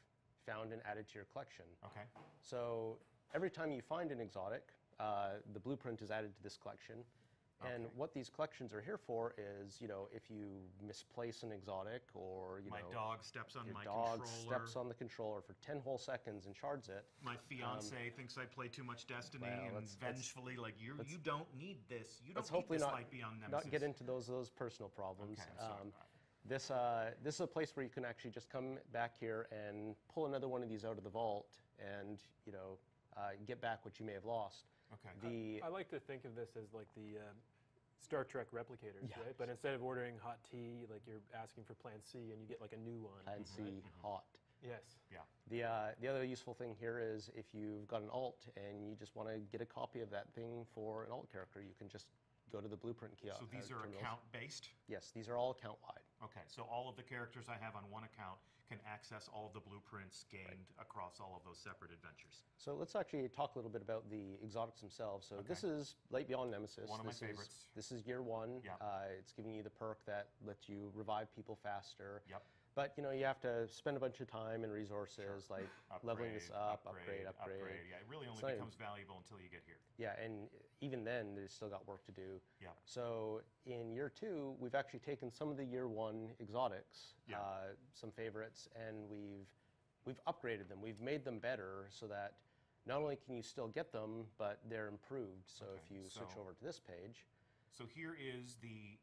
found and added to your collection. Okay. So every time you find an exotic, the blueprint is added to this collection. And Okay. what these collections are here for is, if you misplace an exotic or, My dog steps on your my dog controller. steps on the controller for 10 whole seconds and shards it. My fiance thinks I play too much Destiny, well, and let's- vengefully, like, you don't need this. You don't Let's need hopefully this not, light beyond Nemesis. not get into those personal problems. Okay, I'm sorry. This is a place where you can actually just come back here and pull another one of these out of the vault and, get back what you may have lost. Okay. I like to think of this as like the Star Trek replicators, Yeah. right? But instead of ordering hot tea, like you're asking for Plan C and you get like a new one. Plan C, hot. Yes. Yeah. The other useful thing here is if you've got an alt and you just want to get a copy of that thing for an alt character, you can just go to the blueprint kiosk. So these are terminals. account-based? Yes, these are all account-wide. Okay, so all of the characters I have on one account can access all of the blueprints gained across all of those separate adventures. So let's actually talk a little bit about the exotics themselves. So this is Light Beyond Nemesis. One of my This favorites. This is year 1. Yeah. It's giving you the perk that lets you revive people faster. Yep. But you have to spend a bunch of time and resources like leveling this up, upgrade. Yeah, it really only It's not becomes valuable until you get here. Yeah, and even then, there's still got work to do. Yeah. So in year 2, we've actually taken some of the year 1 exotics, Yeah. some favorites, and we've upgraded them. We've made them better so that not only can you still get them, but they're improved. So Okay, if you switch so- over to this page, So here is the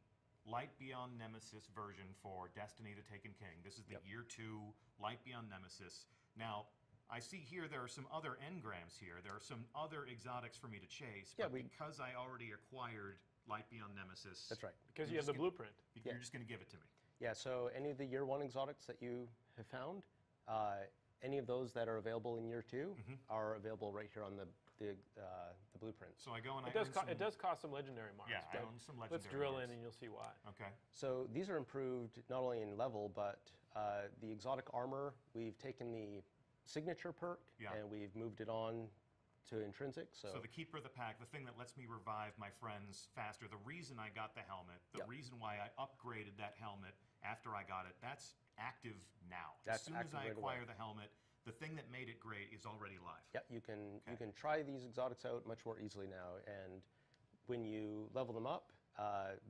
Light Beyond Nemesis version for Destiny the Taken King. This is the year 2 Light Beyond Nemesis. Now, I see here there are some other engrams here. There are some other exotics for me to chase, Yeah, but because I already acquired Light Beyond Nemesis, that's right. Because You're you have just the blueprint. you're just going to give it to me. Yeah, so any of the year 1 exotics that you have found, any of those that are available in year 2 are available right here on the blueprint. So I go and It I does, earn some, it does cost some legendary marks. Yeah, I but own some legendary let's drill marks. in and you'll see why. Okay. So these are improved not only in level, but the exotic armor, we've taken the signature perk Yeah. and we've moved it on to intrinsic. So, So the Keeper of the Pack, the thing that lets me revive my friends faster, the reason I got the helmet, the Yep. reason why I upgraded that helmet after I got it, that's active now. That's as soon as active I right acquire away. the helmet, the thing that made it great is already live. yeah, you can try these exotics out much more easily now. And when you level them up,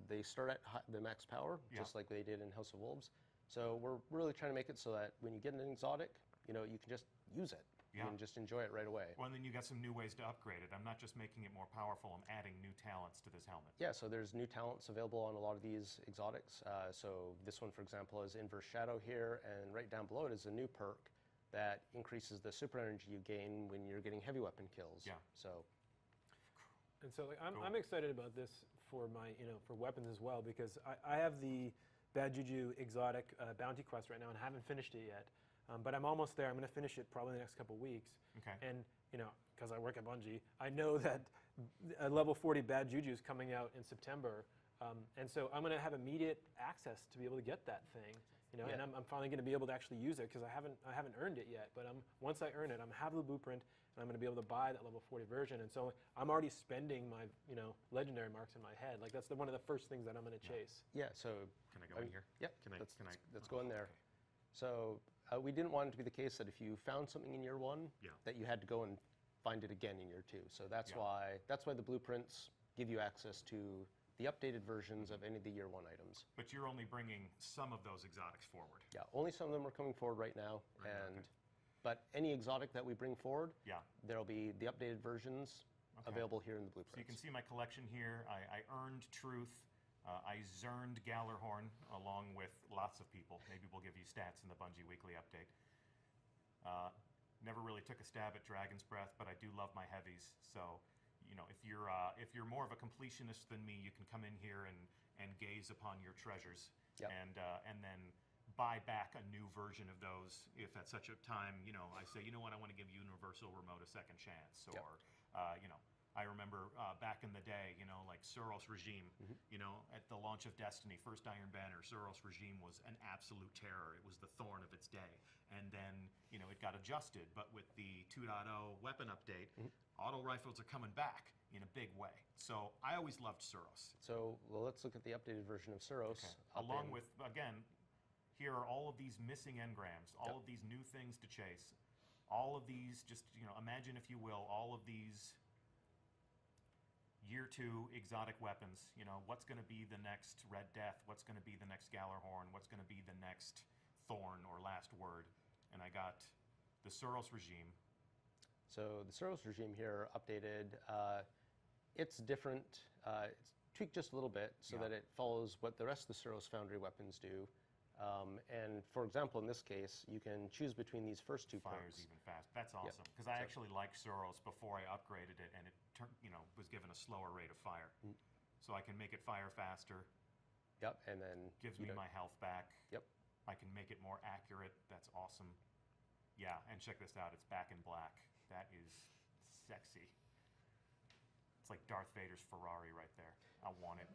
they start at the max power, Yeah. just like they did in House of Wolves. So we're really trying to make it so that when you get an exotic, you know, you can just use it. Yeah. You can just enjoy it right away. Well, and then you got some new ways to upgrade it. I'm not just making it more powerful, I'm adding new talents to this helmet. Yeah, so there's new talents available on a lot of these exotics. So this one, for example, is Inverse Shadow here, and right down below it is a new perk that increases the super energy you gain when you're getting heavy weapon kills. Yeah. So. And so like, Cool. I'm excited about this for my, for weapons as well, because I have the Bad Juju exotic bounty quest right now and haven't finished it yet. But I'm almost there. I'm going to finish it probably in the next couple weeks. Okay. And, because I work at Bungie, I know that a level 40 Bad Juju is coming out in September. And so I'm going to have immediate access to be able to get that thing. Yeah. And I'm finally going to be able to actually use it, because I haven't earned it yet. But once I earn it, I'm have the blueprint, and I'm going to be able to buy that level 40 version. And so I'm already spending my legendary marks in my head. Like that's one of the first things that I'm going to chase. Yeah. So. Can I go in here? Yeah. Can I? Let's go in there. So we didn't want it to be the case that if you found something in year 1, that you had to go and find it again in year 2. So that's why the blueprints give you access to the updated versions of any of the year 1 items. But you're only bringing some of those exotics forward. Yeah, only some of them are coming forward right now, but any exotic that we bring forward, there'll be the updated versions available here in the blueprints. So you can see my collection here. I earned Truth. I zerned Gallarhorn along with lots of people. Maybe we'll give you stats in the Bungie Weekly Update. Never really took a stab at Dragon's Breath, but I do love my heavies. So, if you're more of a completionist than me, you can come in here and gaze upon your treasures, and then buy back a new version of those if at such a time, I say, you know what, I want to give Universal Remote a second chance, or I remember back in the day, like Suros Regime, at the launch of Destiny, first Iron Banner, Suros Regime was an absolute terror. It was the thorn of its day. And then, it got adjusted. But with the 2.0 weapon update, auto rifles are coming back in a big way. So I always loved Suros. So, let's look at the updated version of Suros. Okay. Along with, again, here are all of these missing engrams, all of these new things to chase, all of these, just, imagine, if you will, all of these Year 2 exotic weapons. What's going to be the next Red Death? What's going to be the next Gallarhorn? What's going to be the next Thorn or Last Word? And I got the Suros Regime. So the Suros Regime here updated. It's different. It's tweaked just a little bit so that it follows what the rest of the Suros Foundry weapons do. And for example, in this case, you can choose between these first two Fires perks. even fast. That's awesome, because I actually liked Suros before I upgraded it, and it was given a slower rate of fire. So I can make it fire faster. Yep, and then gives me my health back. Yep. I can make it more accurate. That's awesome. Yeah, and check this out. It's back in black. That is sexy. It's like Darth Vader's Ferrari right there. I want it.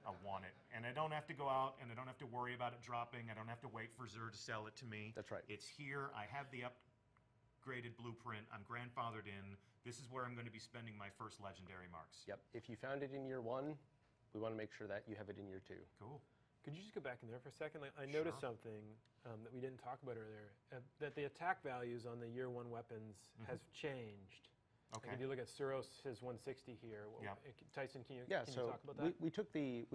I want it. And I don't have to go out, and I don't have to worry about it dropping. I don't have to wait for Xur to sell it to me. That's right. It's here. I have the upgraded blueprint. I'm grandfathered in. This is where I'm going to be spending my first legendary marks. Yep. If you found it in year 1, we want to make sure that you have it in year 2. Cool. Could you just go back in there for a second? Like, I noticed something that we didn't talk about earlier, that the attack values on the year 1 weapons has changed. Okay. Like if you look at Suros, his 160 here. Tyson, can you talk about that? We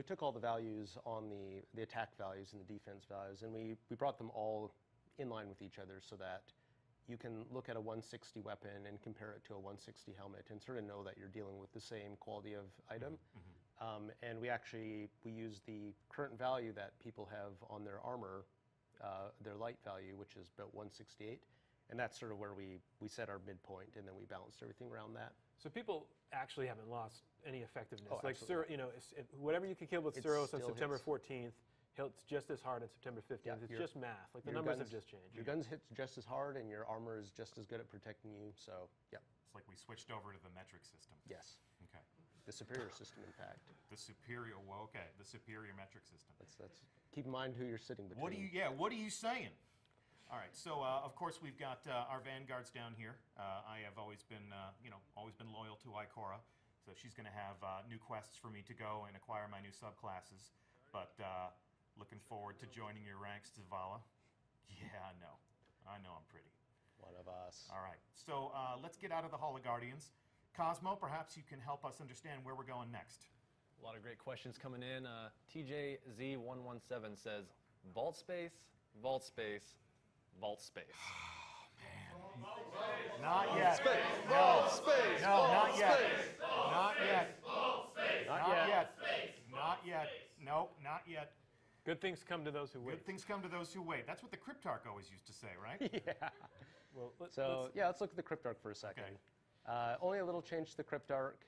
took all the values on the attack values and the defense values, and we brought them all in line with each other so that you can look at a 160 weapon and compare it to a 160 helmet and sort of know that you're dealing with the same quality of item. And we use the current value that people have on their armor, their light value, which is about 168. And that's sort of where we set our midpoint, and then we balanced everything around that. So people actually haven't lost any effectiveness. Oh, like absolutely. whatever you can kill with It Suros on still September hits. 14th, hits just as hard on September 15th. Yeah, it's just math. Like the your numbers guns- have just changed. Your guns hit just as hard, and your armor is just as good at protecting you. So, yeah. It's like we switched over to the metric system. Yes. Okay. The superior system, in fact. The superior, the superior metric system. That's keep in mind who you're sitting between. What are you saying? All right, so of course we've got our Vanguards down here. I have always been, always been loyal to Ikora, so she's going to have new quests for me to go and acquire my new subclasses. But looking forward to joining your ranks, Zavala. Yeah, I know I'm pretty. One of us. All right, so let's get out of the Hall of Guardians. Cosmo, perhaps you can help us understand where we're going next. A lot of great questions coming in. TJZ117 says, Vault space, vault space, vault space. Not yet. Vault space, No, vault not yet. space. Not yet. Not Not yet. yet. Not yet. Nope, not yet. Good things come to those who wait. Good things come to those who wait. That's what the Cryptarch always used to say, right? Yeah. Well, So yeah, let's look at the Cryptarch for a second. Okay. Only a little change to the Cryptarch,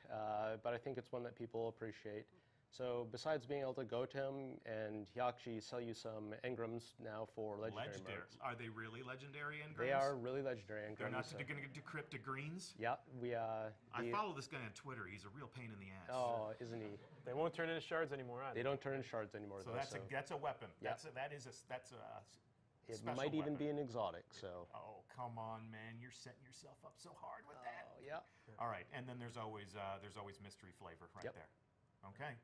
but I think it's one that people appreciate. So besides being able to go to him, and he'll actually sell you some engrams now for legendary modes. Are they really legendary engrams? They are really legendary engrams. They're not so- going to decrypt to greens? Yeah, we. I follow this guy on Twitter. He's a real pain in the ass. Oh, isn't he? they won't turn into shards anymore either. They don't turn into shards anymore. So though, that's a weapon. Yeah. That's a it special might even weapon. be an exotic. So. Oh, come on, man! You're setting yourself up so hard with that. Oh yeah. All right, and then there's always mystery flavor right Yep. there. Okay.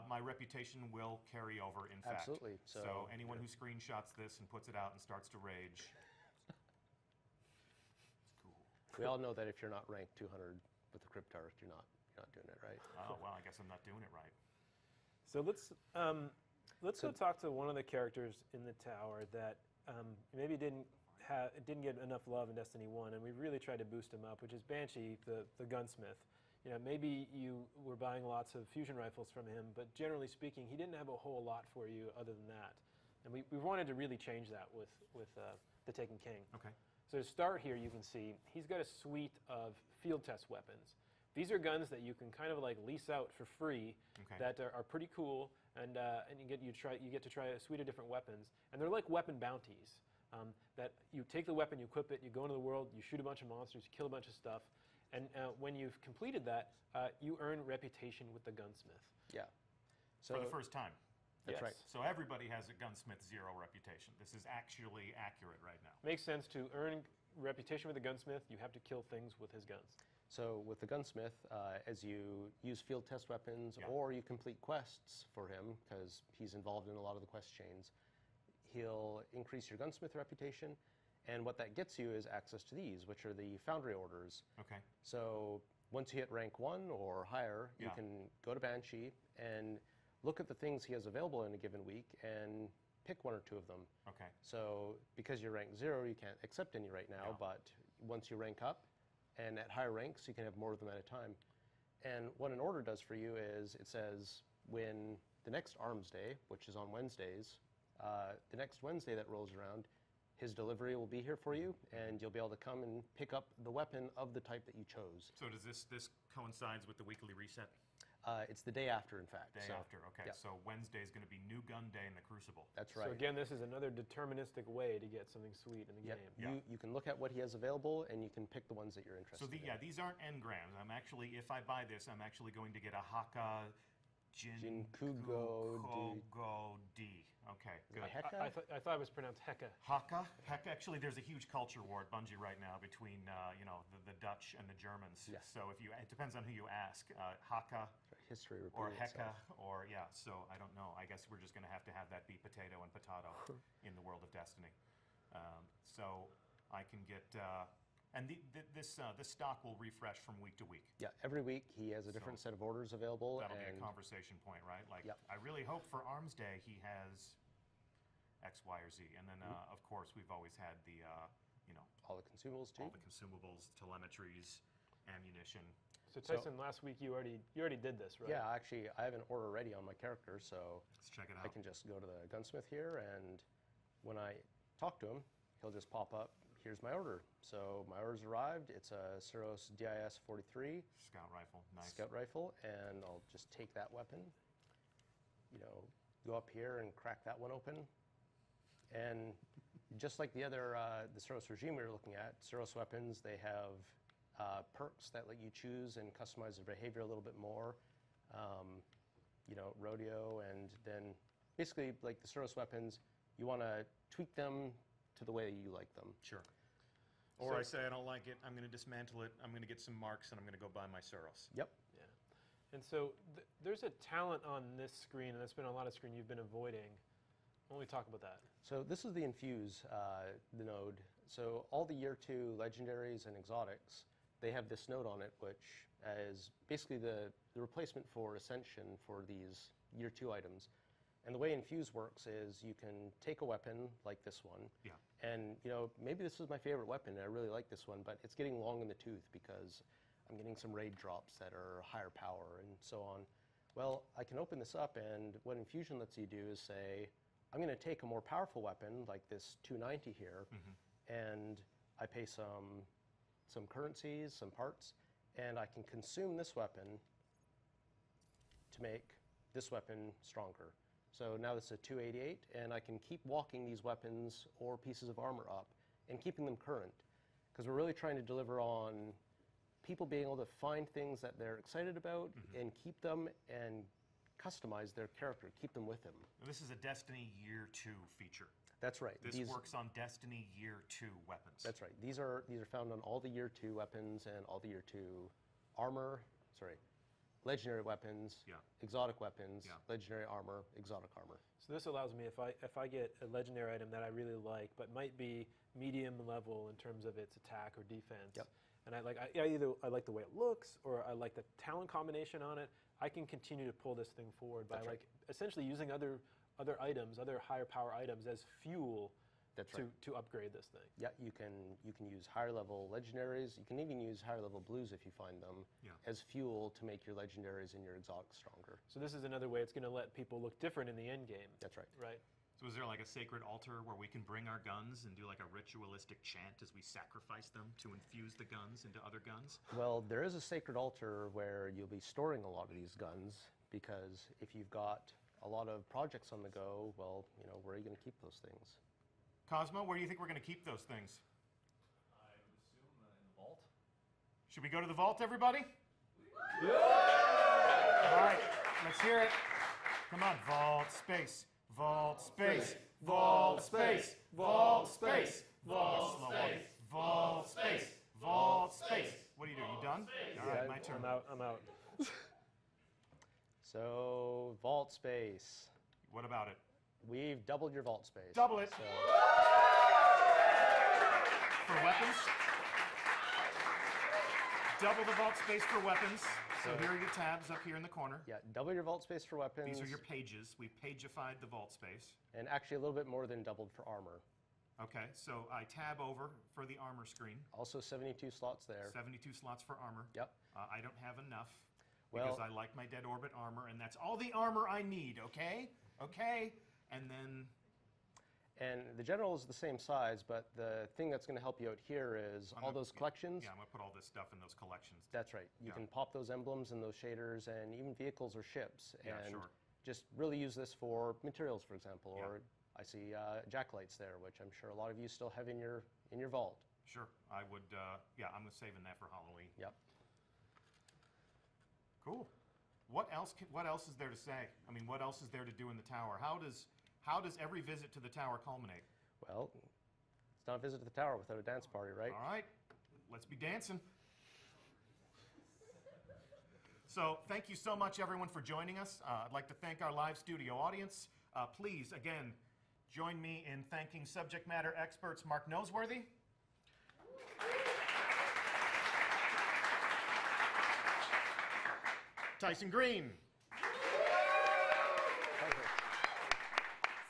My reputation will carry over, in fact. Absolutely. So anyone who screenshots this and puts it out and starts to rage, it's cool. We all know that if you're not ranked 200 with the Cryptarch, you're not doing it right. Oh, well, I guess I'm not doing it right. So let's go talk to one of the characters in the tower that maybe didn't get enough love in Destiny 1, and we really tried to boost him up, which is Banshee, the gunsmith. You know, maybe you were buying lots of fusion rifles from him, but generally speaking, he didn't have a whole lot for you other than that. And we wanted to really change that with the Taken King. Okay. So to start here, you can see he's got a suite of field test weapons. These are guns that you can kind of like lease out for free Okay. that are pretty cool, and you get to try a suite of different weapons, and they're like weapon bounties. That you take the weapon, you equip it, you go into the world, you shoot a bunch of monsters, you kill a bunch of stuff, and when you've completed that, you earn reputation with the gunsmith. Yeah. So For the first time. That's Yes. right. So everybody has a Gunsmith 0 reputation. This is actually accurate right now. Makes sense to earn reputation with the gunsmith. You have to kill things with his guns. So with the gunsmith, as you use field test weapons Yeah. or you complete quests for him, because he's involved in a lot of the quest chains, he'll increase your gunsmith reputation. And what that gets you is access to these, which are the foundry orders. Okay. So once you hit rank 1 or higher, you Yeah. can go to Banshee and look at the things he has available in a given week and pick one or two of them. Okay. So because you're rank 0, you can't accept any right now, Yeah. but once you rank up, and at higher ranks, you can have more of them at a time. And what an order does for you is it says when the next Arms Day, which is on Wednesdays, the next Wednesday that rolls around, his delivery will be here for you, and you'll be able to come and pick up the weapon of the type that you chose. So does this coincides with the weekly reset? It's the day after, in fact. Day so, after, okay. yeah. So Wednesday is going to be New Gun Day in the Crucible. That's right. So again, this is another deterministic way to get something sweet in the Yep. game. Yeah. You can look at what he has available, and you can pick the ones that you're interested So in. these aren't engrams. I'm actually, if I buy this, I'm actually going to get a Haka Jinkugo D. Okay, Is it good. Heka? I thought it was pronounced Heka. Haka? Actually, there's a huge culture war at Bungie right now between the Dutch and the Germans. Yes. So it depends on who you ask. Haka History or repeating Heka itself. or yeah. So I don't know. I guess we're just going to have that be potato and potato in the world of Destiny. So I can get and this stock will refresh from week to week. Yeah, every week he has a different set of orders available. That'll be a and conversation point, right? Like, Yep. I really hope for Arms Day he has X, Y, or Z. And then, of course, we've always had the, all the consumables too. all the consumables, telemetries, ammunition. So Tyson, last week you already did this, right? Yeah, actually, I have an order ready on my character, so Let's check it I out. can just go to the gunsmith here, and when I talk to him, he'll just pop up. Here's my order. So my order's arrived. It's a Suros DIS 43 Scout rifle, nice. scout rifle, and I'll just take that weapon. Go up here and crack that one open, and just like the other the Suros regime we were looking at, Suros weapons, they have perks that let you choose and customize their behavior a little bit more. Rodeo, and then basically like the Suros weapons, you want to tweak them to the way you like them. Sure. Or I say I don't like it, I'm going to dismantle it, I'm going to get some marks, and I'm going to go buy my Suros. Yep. And so there's a talent on this screen, and that's been a lot of screen you've been avoiding. Why don't we talk about that? So this is the infuse, the node. So all the year 2 legendaries and exotics, they have this node on it, which is basically the replacement for Ascension for these year 2 items. And the way infuse works is you can take a weapon like this one, Yeah. and maybe this is my favorite weapon, and I really like this one, but it's getting long in the tooth because I'm getting some raid drops that are higher power and so on. Well, I can open this up, and what infusion lets you do is say, I'm going to take a more powerful weapon like this 290 here, and I pay some currencies, some parts, and I can consume this weapon to make this weapon stronger. So now this is a 288, and I can keep walking these weapons or pieces of armor up and keeping them current, because we're really trying to deliver on people being able to find things that they're excited about and keep them and customize their character, keep them with them. This is a Destiny Year 2 feature. That's right. This works on Destiny Year 2 weapons. That's right. These are found on all the Year 2 weapons and all the Year 2 armor, legendary weapons, exotic weapons, legendary armor, exotic armor. So this allows me, if I get a legendary item that I really like, but might be medium level in terms of its attack or defense, and I like the way it looks, or I like the talent combination on it, I can continue to pull this thing forward by essentially using other items, other higher power items as fuel to upgrade this thing. Yeah, you can use higher level legendaries. You can even use higher level blues if you find them as fuel to make your legendaries and your exotics stronger. So this is another way it's going to let people look different in the end game. That's right. Right. So is there like a sacred altar where we can bring our guns and do like a ritualistic chant as we sacrifice them to infuse the guns into other guns? Well, there is a sacred altar where you'll be storing a lot of these guns, because if you've got a lot of projects on the go, well, where are you going to keep those things? Cosmo, where do you think we're going to keep those things? I would assume in the vault. Should we go to the vault, everybody? Yeah! All right, let's hear it. Come on, vault space, vault space, vault space, vault space, vault space, vault space, vault space. What do you do? You done? All right, my turn. I'm out. So, vault space. What about it? We've doubled your vault space. Double it. So. For weapons. Double the vault space for weapons. So here are your tabs up here in the corner. Yeah, double your vault space for weapons. These are your pages. We've pagified the vault space. And actually a little bit more than doubled for armor. Okay, so I tab over for the armor screen. Also 72 slots there. 72 slots for armor. Yep. I don't have enough because I like my dead orbit armor, and that's all the armor I need, okay? Okay? And then... And the general is the same size, but the thing that's going to help you out here is all those collections. Yeah, I'm going to put all this stuff in those collections. That's right. You can pop those emblems and those shaders and even vehicles or ships. Yeah, and sure. just really use this for materials, for example. Or I see jacklights there, which I'm sure a lot of you still have in your vault. Sure. I would, I'm saving that for Halloween. Yep. Cool. What else is there to say? I mean, what else is there to do in the tower? How does every visit to the tower culminate? Well, it's not a visit to the tower without a dance party, right? All right. Let's be dancing. So thank you so much, everyone, for joining us. I'd like to thank our live studio audience. Please, again, join me in thanking subject matter experts Mark Noseworthy, Tyson Green,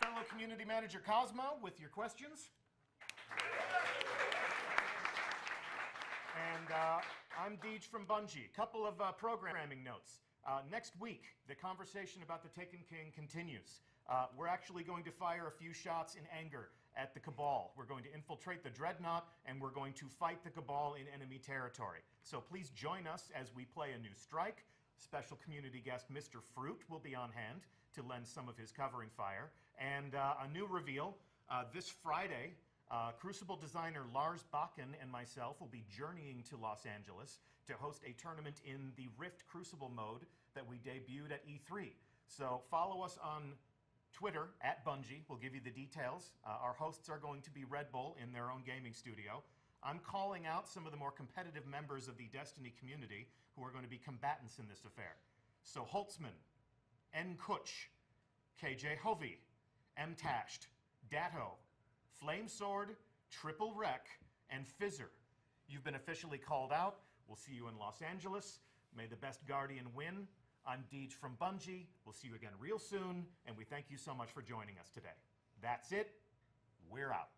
fellow community manager Cosmo with your questions, and I'm Deej from Bungie. Couple of programming notes. Next week, the conversation about the Taken King continues. We're actually going to fire a few shots in anger at the Cabal. We're going to infiltrate the Dreadnought, and we're going to fight the Cabal in enemy territory. So please join us as we play a new strike. Special community guest Mr. Fruit will be on hand to lend some of his covering fire. And a new reveal, this Friday, Crucible designer Lars Bakken and myself will be journeying to Los Angeles to host a tournament in the Rift Crucible mode that we debuted at E3. So follow us on Twitter at Bungie. We'll give you the details. Our hosts are going to be Red Bull in their own gaming studio. I'm calling out some of the more competitive members of the Destiny community who are going to be combatants in this affair. So Holtzman, N. Kutch, KJ Hovey, M. Tasht, Datto, Flamesword, Triple Wreck, and Fizzer. You've been officially called out. We'll see you in Los Angeles. May the best Guardian win. I'm Deej from Bungie. We'll see you again real soon, and we thank you so much for joining us today. That's it. We're out.